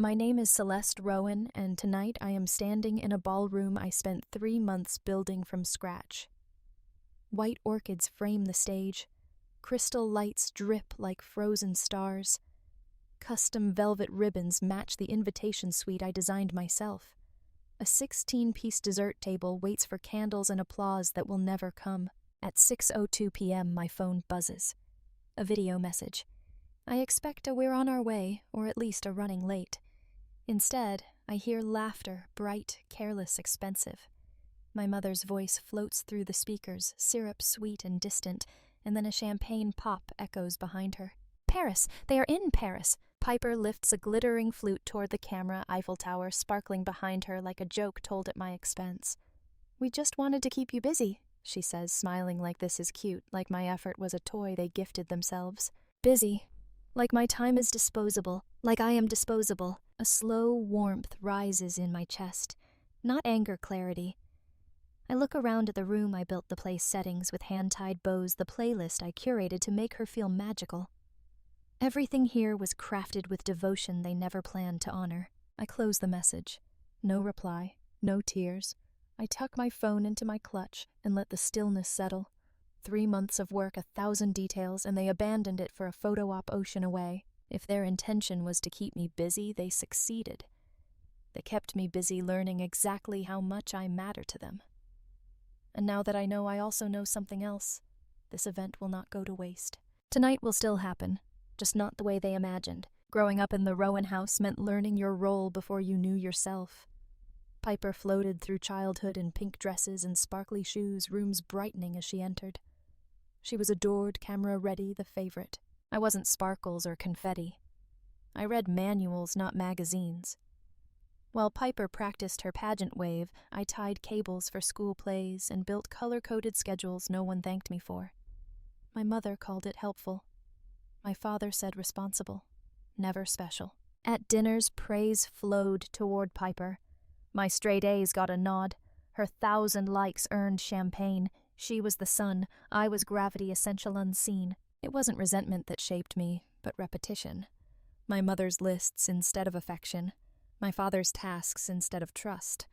My name is Celeste Rowan, and tonight I am standing in a ballroom I spent 3 months building from scratch. White orchids frame the stage. Crystal lights drip like frozen stars. Custom velvet ribbons match the invitation suite I designed myself. A 16-piece dessert table waits for candles and applause that will never come. At 6:02 p.m., my phone buzzes. A video message. I expect we're on our way, or at least running late. Instead, I hear laughter, bright, careless, expensive. My mother's voice floats through the speakers, syrup sweet and distant, and then a champagne pop echoes behind her. Paris! They are in Paris! Piper lifts a glittering flute toward the camera, Eiffel Tower sparkling behind her like a joke told at my expense. We just wanted to keep you busy, she says, smiling like this is cute, like my effort was a toy they gifted themselves. Busy. Like my time is disposable, like I am disposable. A slow warmth rises in my chest, not anger clarity. I look around at the room I built the place settings with hand-tied bows, the playlist I curated to make her feel magical. Everything here was crafted with devotion they never planned to honor. I close the message. No reply, no tears. I tuck my phone into my clutch and let the stillness settle. 3 months of work, 1,000 details, and they abandoned it for a photo op ocean away. If their intention was to keep me busy, they succeeded. They kept me busy learning exactly how much I matter to them. And now that I know, I also know something else. This event will not go to waste. Tonight will still happen, just not the way they imagined. Growing up in the Rowan house meant learning your role before you knew yourself. Piper floated through childhood in pink dresses and sparkly shoes, rooms brightening as she entered. She was adored, camera-ready, the favorite. I wasn't sparkles or confetti. I read manuals, not magazines. While Piper practiced her pageant wave, I tied cables for school plays and built color-coded schedules no one thanked me for. My mother called it helpful. My father said responsible, never special. At dinners, praise flowed toward Piper. My straight A's got a nod. Her 1,000 likes earned champagne. She was the sun. I was gravity essential unseen. It wasn't resentment that shaped me, but repetition. My mother's lists instead of affection. My father's tasks instead of trust.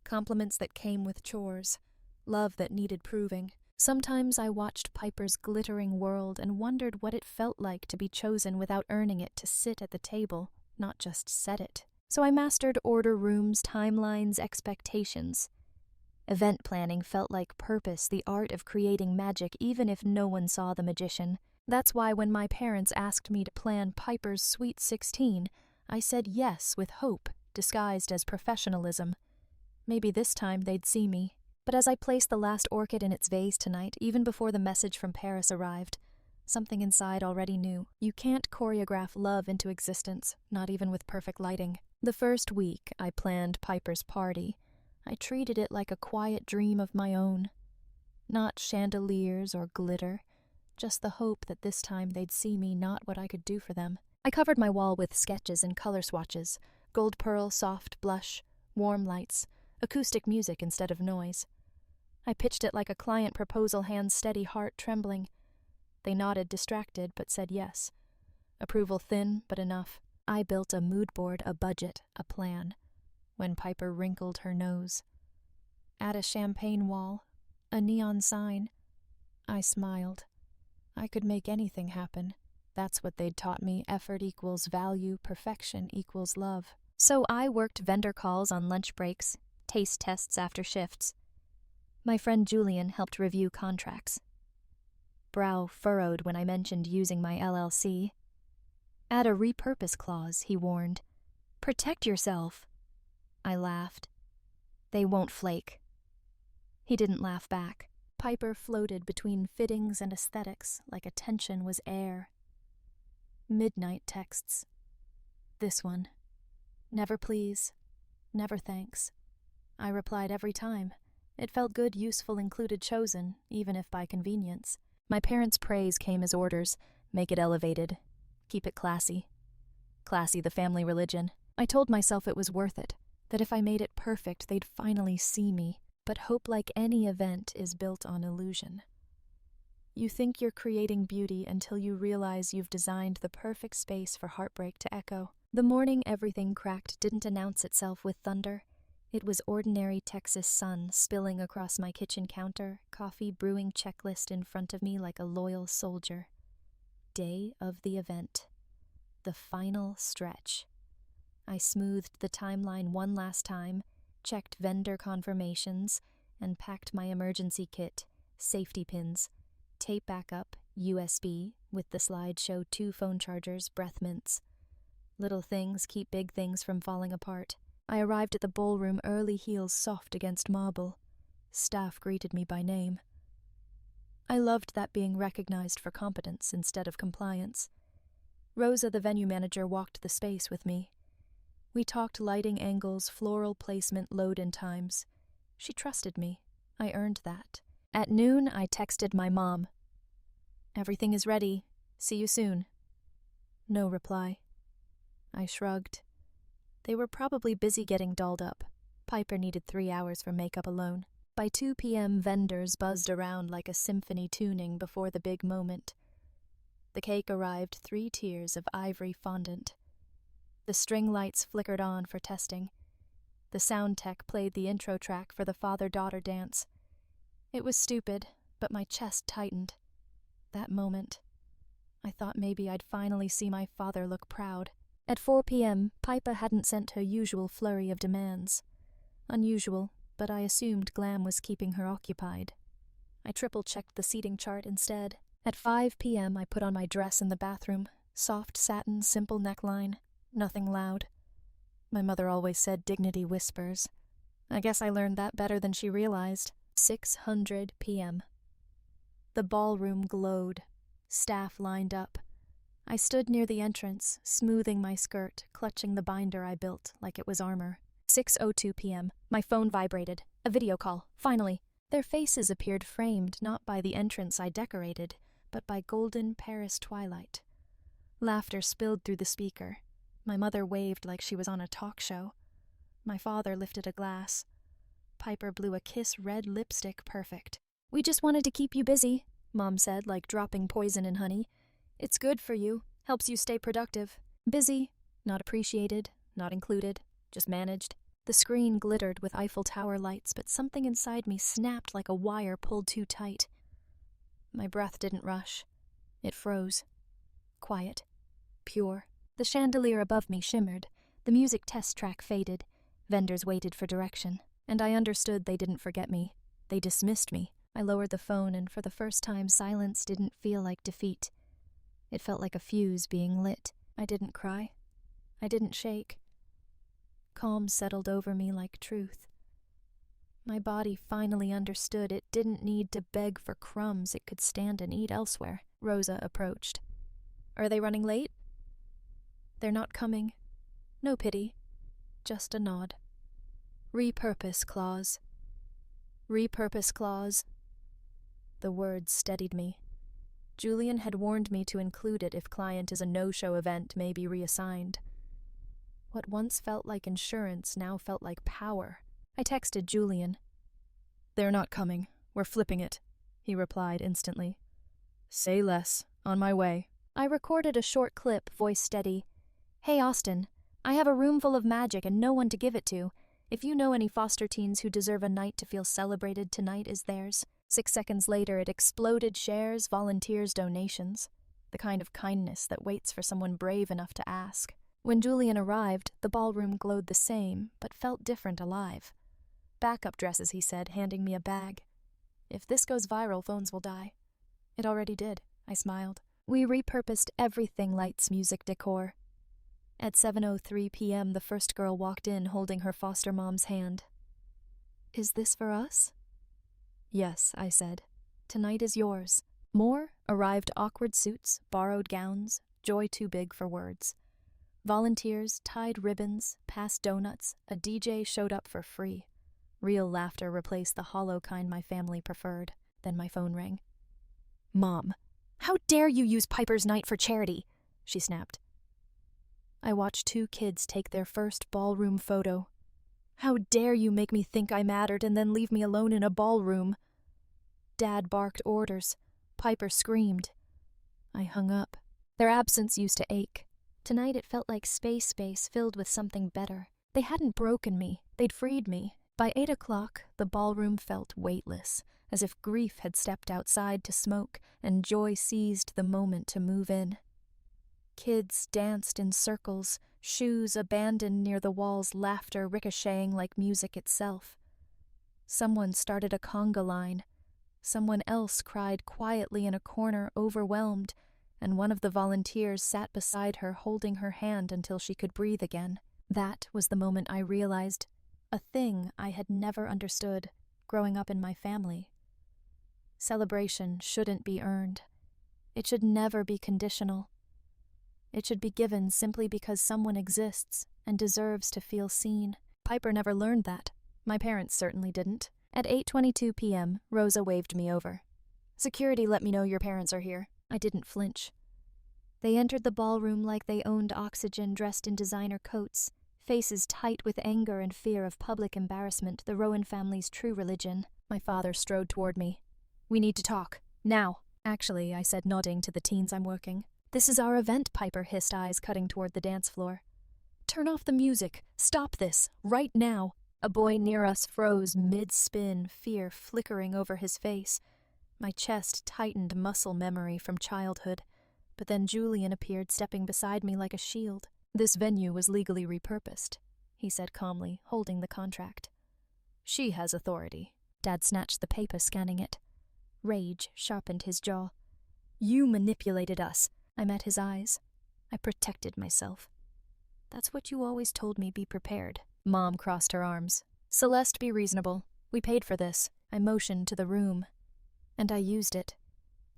Compliments that came with chores. Love that needed proving. Sometimes I watched Piper's glittering world and wondered what it felt like to be chosen without earning it to sit at the table, not just set it. So I mastered order rooms, timelines, expectations. Event planning felt like purpose, the art of creating magic even if no one saw the magician. That's why when my parents asked me to plan Piper's Sweet 16, I said yes with hope, disguised as professionalism. Maybe this time they'd see me. But as I placed the last orchid in its vase tonight, even before the message from Paris arrived, something inside already knew. You can't choreograph love into existence, not even with perfect lighting. The first week I planned Piper's party, I treated it like a quiet dream of my own. Not chandeliers or glitter, just the hope that this time they'd see me, not what I could do for them. I covered my wall with sketches and color swatches, gold pearl, soft blush, warm lights, acoustic music instead of noise. I pitched it like a client proposal, hands steady, heart trembling. They nodded, distracted, but said yes. Approval thin, but enough. I built a mood board, a budget, a plan. When Piper wrinkled her nose. At a champagne wall, a neon sign. I smiled. I could make anything happen. That's what they'd taught me. Effort equals value, perfection equals love. So I worked vendor calls on lunch breaks, taste tests after shifts. My friend Julian helped review contracts. Brow furrowed when I mentioned using my LLC. Add a repurpose clause, he warned. Protect yourself. I laughed. They won't flake. He didn't laugh back. Piper floated between fittings and aesthetics like attention was air. Midnight texts. This one. Never please. Never thanks. I replied every time. It felt good, useful, included, chosen, even if by convenience. My parents' praise came as orders. Make it elevated. Keep it classy. Classy, the family religion. I told myself it was worth it, that if I made it perfect, they'd finally see me. But hope, like any event, is built on illusion. You think you're creating beauty until you realize you've designed the perfect space for heartbreak to echo. The morning everything cracked didn't announce itself with thunder. It was ordinary Texas sun spilling across my kitchen counter, coffee brewing checklist in front of me like a loyal soldier. Day of the event. The final stretch. I smoothed the timeline one last time, checked vendor confirmations, and packed my emergency kit, safety pins, tape backup, USB, with the slideshow 2 phone chargers, breath mints. Little things keep big things from falling apart. I arrived at the ballroom, early heels soft against marble. Staff greeted me by name. I loved that being recognized for competence instead of compliance. Rosa, the venue manager, walked the space with me. We talked lighting angles, floral placement, load-in times. She trusted me. I earned that. At noon, I texted my mom. "Everything is ready. See you soon." No reply. I shrugged. They were probably busy getting dolled up. Piper needed 3 hours for makeup alone. By 2 p.m., vendors buzzed around like a symphony tuning before the big moment. The cake arrived 3 tiers of ivory fondant. The string lights flickered on for testing. The sound tech played the intro track for the father-daughter dance. It was stupid, but my chest tightened. That moment, I thought maybe I'd finally see my father look proud. At 4 p.m., Piper hadn't sent her usual flurry of demands. Unusual, but I assumed Glam was keeping her occupied. I triple-checked the seating chart instead. At 5 p.m., I put on my dress in the bathroom. Soft satin, simple neckline, nothing loud. My mother always said dignity whispers. I guess I learned that better than she realized. 6:00 p.m. The ballroom glowed. Staff lined up. I stood near the entrance, smoothing my skirt, clutching the binder I built like it was armor. 6:02 p.m. My phone vibrated. A video call. Finally. Their faces appeared framed not by the entrance I decorated, but by golden Paris twilight. Laughter spilled through the speaker. My mother waved like she was on a talk show. My father lifted a glass. Piper blew a kiss red lipstick perfect. "We just wanted to keep you busy," Mom said, like dropping poison in honey. "It's good for you. Helps you stay productive." Busy, not appreciated, not included, just managed. The screen glittered with Eiffel Tower lights, but something inside me snapped like a wire pulled too tight. My breath didn't rush. It froze. Quiet. Pure. The chandelier above me shimmered. The music test track faded. Vendors waited for direction. And I understood they didn't forget me. They dismissed me. I lowered the phone, and for the first time, silence didn't feel like defeat. It felt like a fuse being lit. I didn't cry. I didn't shake. Calm settled over me like truth. My body finally understood it didn't need to beg for crumbs it could stand and eat elsewhere. Rosa approached. "Are they running late?" "They're not coming. No pity. Just a nod." Repurpose clause. Repurpose clause. The words steadied me. Julian had warned me to include it if client is a no-show event may be reassigned. What once felt like insurance now felt like power. I texted Julian. "They're not coming. We're flipping it," he replied instantly. "Say less. On my way." I recorded a short clip, voice steady. "Hey, Austin. I have a room full of magic and no one to give it to. If you know any foster teens who deserve a night to feel celebrated, tonight is theirs." 6 seconds later, it exploded shares, volunteers, donations. The kind of kindness that waits for someone brave enough to ask. When Julian arrived, the ballroom glowed the same, but felt different, alive. "Backup dresses," he said, handing me a bag. "If this goes viral, phones will die." It already did, I smiled. We repurposed everything lights, music, decor. At 7:03 p.m., the first girl walked in holding her foster mom's hand. "Is this for us?" "Yes," I said. "Tonight is yours." More arrived: awkward suits, borrowed gowns, joy too big for words. Volunteers, tied ribbons, passed donuts, a DJ showed up for free. Real laughter replaced the hollow kind my family preferred. Then my phone rang. "Mom, how dare you use Piper's night for charity?" she snapped. I watched 2 kids take their first ballroom photo. "How dare you make me think I mattered and then leave me alone in a ballroom?" Dad barked orders. Piper screamed. I hung up. Their absence used to ache. Tonight it felt like space filled with something better. They hadn't broken me, they'd freed me. By 8 o'clock, the ballroom felt weightless, as if grief had stepped outside to smoke and joy seized the moment to move in. Kids danced in circles, shoes abandoned near the walls, laughter ricocheting like music itself. Someone started a conga line. Someone else cried quietly in a corner, overwhelmed, and one of the volunteers sat beside her, holding her hand until she could breathe again. That was the moment I realized a thing I had never understood growing up in my family. Celebration shouldn't be earned. It should never be conditional. It should be given simply because someone exists and deserves to feel seen. Piper never learned that. My parents certainly didn't. At 8:22 p.m., Rosa waved me over. "Security let me know your parents are here." I didn't flinch. They entered the ballroom like they owned oxygen, dressed in designer coats, faces tight with anger and fear of public embarrassment, the Rowan family's true religion. My father strode toward me. "We need to talk. Now." "Actually," I said, nodding to the teens I'm working. "This is our event," Piper hissed, eyes cutting toward the dance floor. "Turn off the music. Stop this. Right now." A boy near us froze mid-spin, fear flickering over his face. My chest tightened, muscle memory from childhood. But then Julian appeared, stepping beside me like a shield. "This venue was legally repurposed," he said calmly, holding the contract. "She has authority." Dad snatched the paper, scanning it. Rage sharpened his jaw. "You manipulated us." I met his eyes. I protected myself. "That's what you always told me, be prepared." Mom crossed her arms. "Celeste, be reasonable. We paid for this." I motioned to the room. And I used it.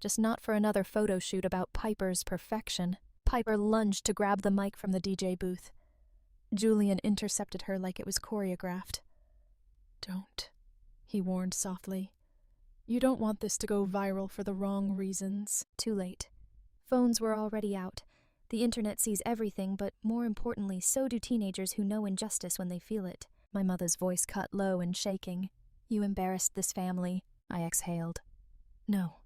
Just not for another photo shoot about Piper's perfection. Piper lunged to grab the mic from the DJ booth. Julian intercepted her like it was choreographed. "Don't," he warned softly. "You don't want this to go viral for the wrong reasons." Too late. Phones were already out. The internet sees everything, but more importantly, so do teenagers who know injustice when they feel it. My mother's voice cut low and shaking. "You embarrassed this family," I exhaled. "No.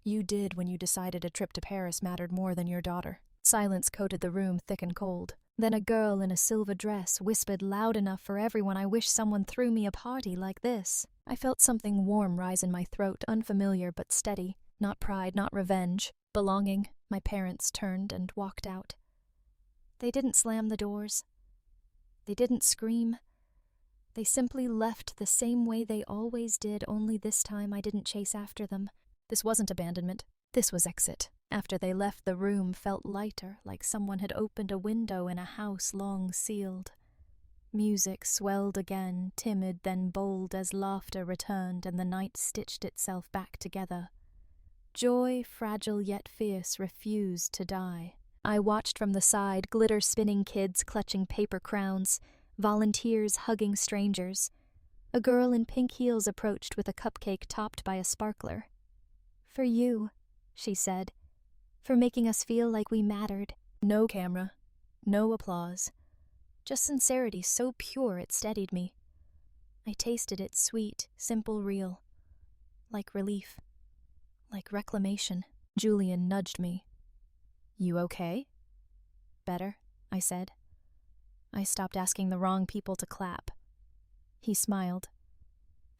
You did when you decided a trip to Paris mattered more than your daughter." Silence coated the room thick and cold. Then a girl in a silver dress whispered loud enough for everyone, "I wish someone threw me a party like this." I felt something warm rise in my throat, unfamiliar but steady. Not pride, not revenge. Belonging. My parents turned and walked out. They didn't slam the doors. They didn't scream. They simply left the same way they always did, only this time I didn't chase after them. This wasn't abandonment. This was exit. After they left, the room felt lighter, like someone had opened a window in a house long sealed. Music swelled again, timid then bold, as laughter returned and the night stitched itself back together. Joy, fragile yet fierce, refused to die. I watched from the side, glitter-spinning kids clutching paper crowns, volunteers hugging strangers. A girl in pink heels approached with a cupcake topped by a sparkler. "For you," she said, "for making us feel like we mattered." No camera, no applause. Just sincerity so pure it steadied me. I tasted it, sweet, simple, real. Like relief. Like reclamation. Julian nudged me. "You okay?" "Better," I said. I stopped asking the wrong people to clap. He smiled.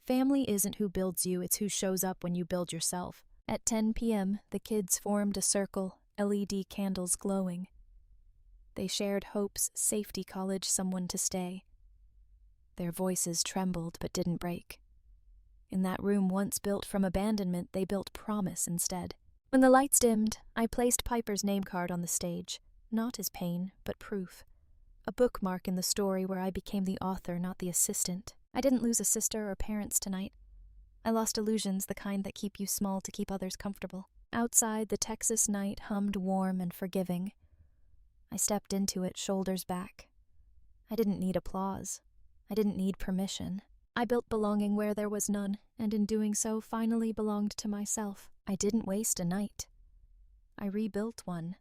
"Family isn't who builds you, it's who shows up when you build yourself." At 10 p.m., the kids formed a circle, LED candles glowing. They shared hopes, safety, college, someone to stay. Their voices trembled but didn't break. In that room once built from abandonment, they built promise instead. When the lights dimmed, I placed Piper's name card on the stage, not as pain, but proof. A bookmark in the story where I became the author, not the assistant. I didn't lose a sister or parents tonight. I lost illusions, the kind that keep you small to keep others comfortable. Outside, the Texas night hummed warm and forgiving. I stepped into it, shoulders back. I didn't need applause. I didn't need permission. I built belonging where there was none, and in doing so finally belonged to myself. I didn't waste a night. I rebuilt one.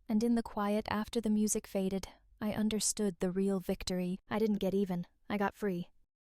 And in the quiet after the music faded, I understood the real victory. I didn't get even. I got free.